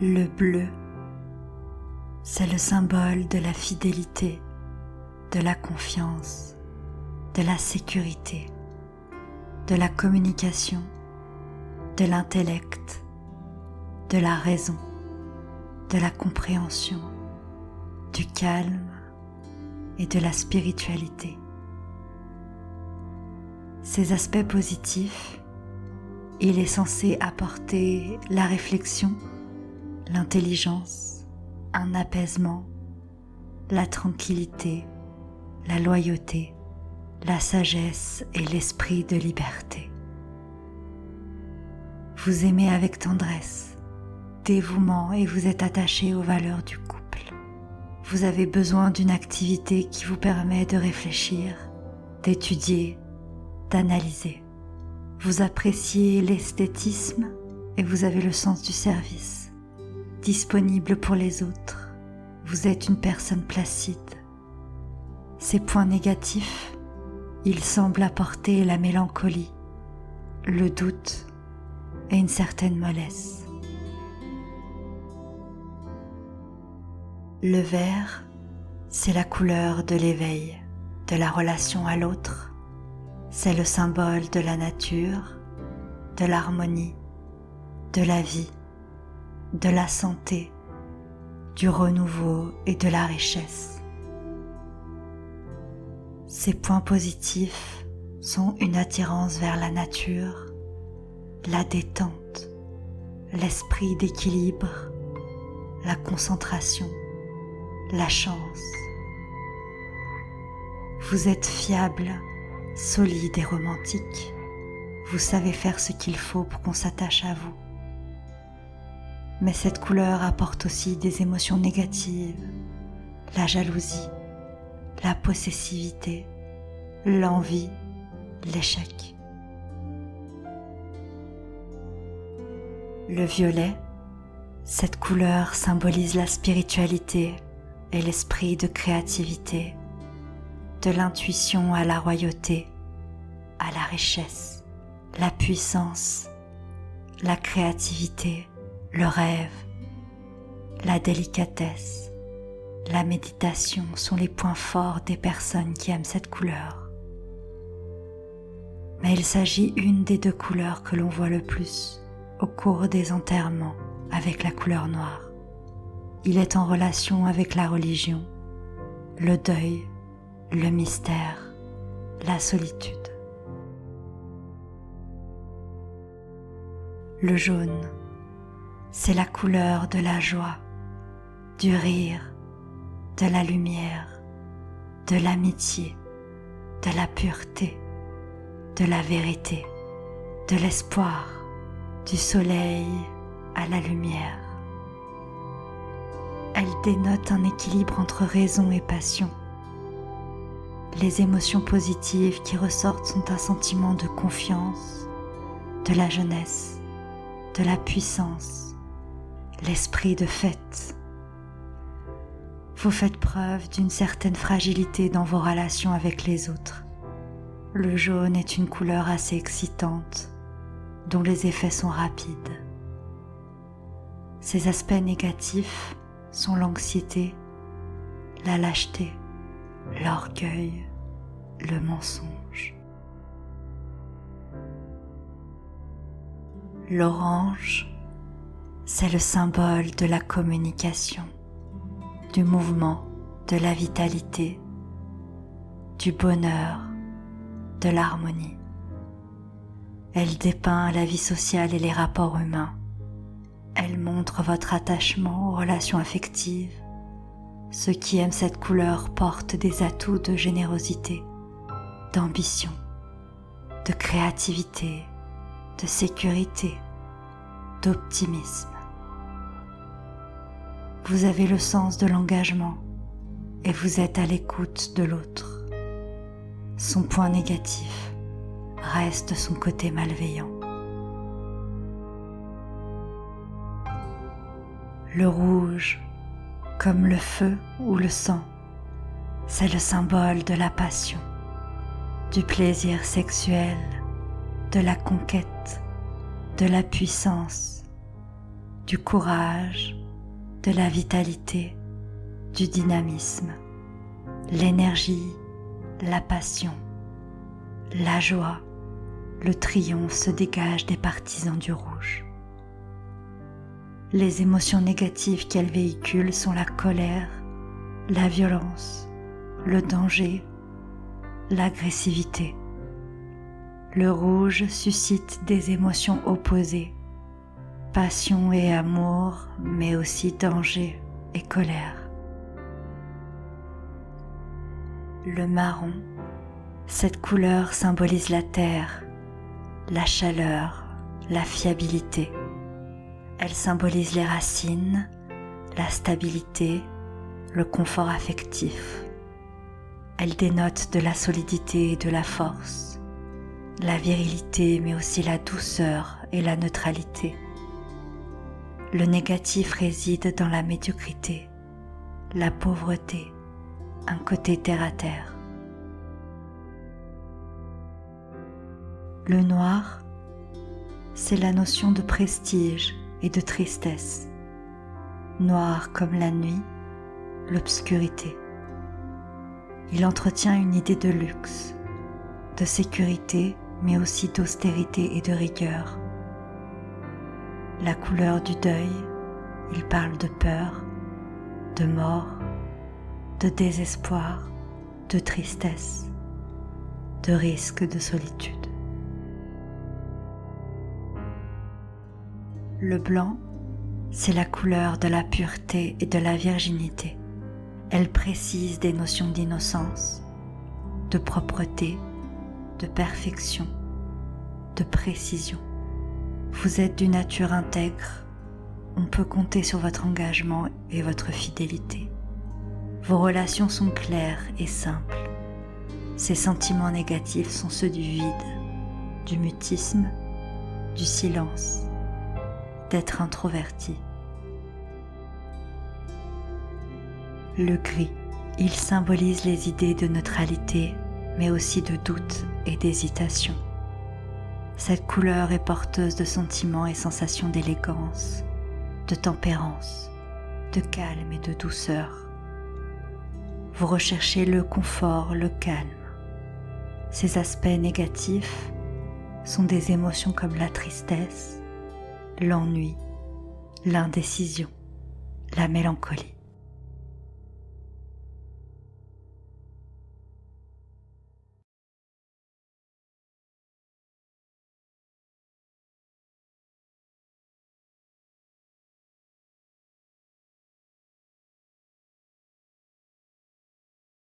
Le bleu, c'est le symbole de la fidélité, de la confiance, de la sécurité, de la communication, de l'intellect, de la raison, de la compréhension, du calme et de la spiritualité. Ces aspects positifs, il est censé apporter la réflexion, l'intelligence, un apaisement, la tranquillité, la loyauté, la sagesse et l'esprit de liberté. Vous aimez avec tendresse, dévouement et vous êtes attaché aux valeurs du couple. Vous avez besoin d'une activité qui vous permet de réfléchir, d'étudier, d'analyser. Vous appréciez l'esthétisme et vous avez le sens du service. Disponible pour les autres, vous êtes une personne placide. Ces points négatifs, ils semblent apporter la mélancolie, le doute et une certaine mollesse. Le vert, c'est la couleur de l'éveil, de la relation à l'autre. C'est le symbole de la nature, de l'harmonie, de la vie, de la santé, du renouveau et de la richesse. Ces points positifs sont une attirance vers la nature, la détente, l'esprit d'équilibre, la concentration, la chance. Vous êtes fiable, solide et romantique. Vous savez faire ce qu'il faut pour qu'on s'attache à vous. Mais cette couleur apporte aussi des émotions négatives, la jalousie, la possessivité, l'envie, l'échec. Le violet, cette couleur symbolise la spiritualité et l'esprit de créativité, de l'intuition à la royauté, à la richesse, la puissance, la créativité, le rêve, la délicatesse, la méditation sont les points forts des personnes qui aiment cette couleur. Mais il s'agit une des deux couleurs que l'on voit le plus au cours des enterrements avec la couleur noire. Il est en relation avec la religion, le deuil, le mystère, la solitude. Le jaune, c'est la couleur de la joie, du rire, de la lumière, de l'amitié, de la pureté, de la vérité, de l'espoir, du soleil à la lumière. Elle dénote un équilibre entre raison et passion. Les émotions positives qui ressortent sont un sentiment de confiance, de la jeunesse, de la puissance, l'esprit de fête. Vous faites preuve d'une certaine fragilité dans vos relations avec les autres. Le jaune est une couleur assez excitante, dont les effets sont rapides. Ses aspects négatifs sont l'anxiété, la lâcheté, l'orgueil, le mensonge. L'orange, c'est le symbole de la communication, du mouvement, de la vitalité, du bonheur, de l'harmonie. Elle dépeint la vie sociale et les rapports humains. Elle montre votre attachement aux relations affectives. Ceux qui aiment cette couleur portent des atouts de générosité, d'ambition, de créativité, de sécurité, d'optimisme. Vous avez le sens de l'engagement et vous êtes à l'écoute de l'autre. Son point négatif reste son côté malveillant. Le rouge, comme le feu ou le sang, c'est le symbole de la passion, du plaisir sexuel, de la conquête, de la puissance, du courage, de la vitalité, du dynamisme, l'énergie, la passion, la joie, le triomphe se dégage des partisans du rouge. Les émotions négatives qu'elle véhicule sont la colère, la violence, le danger, l'agressivité. Le rouge suscite des émotions opposées, passion et amour, mais aussi danger et colère. Le marron, cette couleur symbolise la terre, la chaleur, la fiabilité. Elle symbolise les racines, la stabilité, le confort affectif. Elle dénote de la solidité et de la force, la virilité mais aussi la douceur et la neutralité. Le négatif réside dans la médiocrité, la pauvreté, un côté terre-à-terre. Le noir, c'est la notion de prestige et de tristesse. Noir comme la nuit, l'obscurité. Il entretient une idée de luxe, de sécurité, mais aussi d'austérité et de rigueur. La couleur du deuil, il parle de peur, de mort, de désespoir, de tristesse, de risque de solitude. Le blanc, c'est la couleur de la pureté et de la virginité. Elle précise des notions d'innocence, de propreté, de perfection, de précision. Vous êtes d'une nature intègre, on peut compter sur votre engagement et votre fidélité. Vos relations sont claires et simples. Ces sentiments négatifs sont ceux du vide, du mutisme, du silence, d'être introverti. Le gris, il symbolise les idées de neutralité, mais aussi de doute et d'hésitation. Cette couleur est porteuse de sentiments et sensations d'élégance, de tempérance, de calme et de douceur. Vous recherchez le confort, le calme. Ces aspects négatifs sont des émotions comme la tristesse, l'ennui, l'indécision, la mélancolie.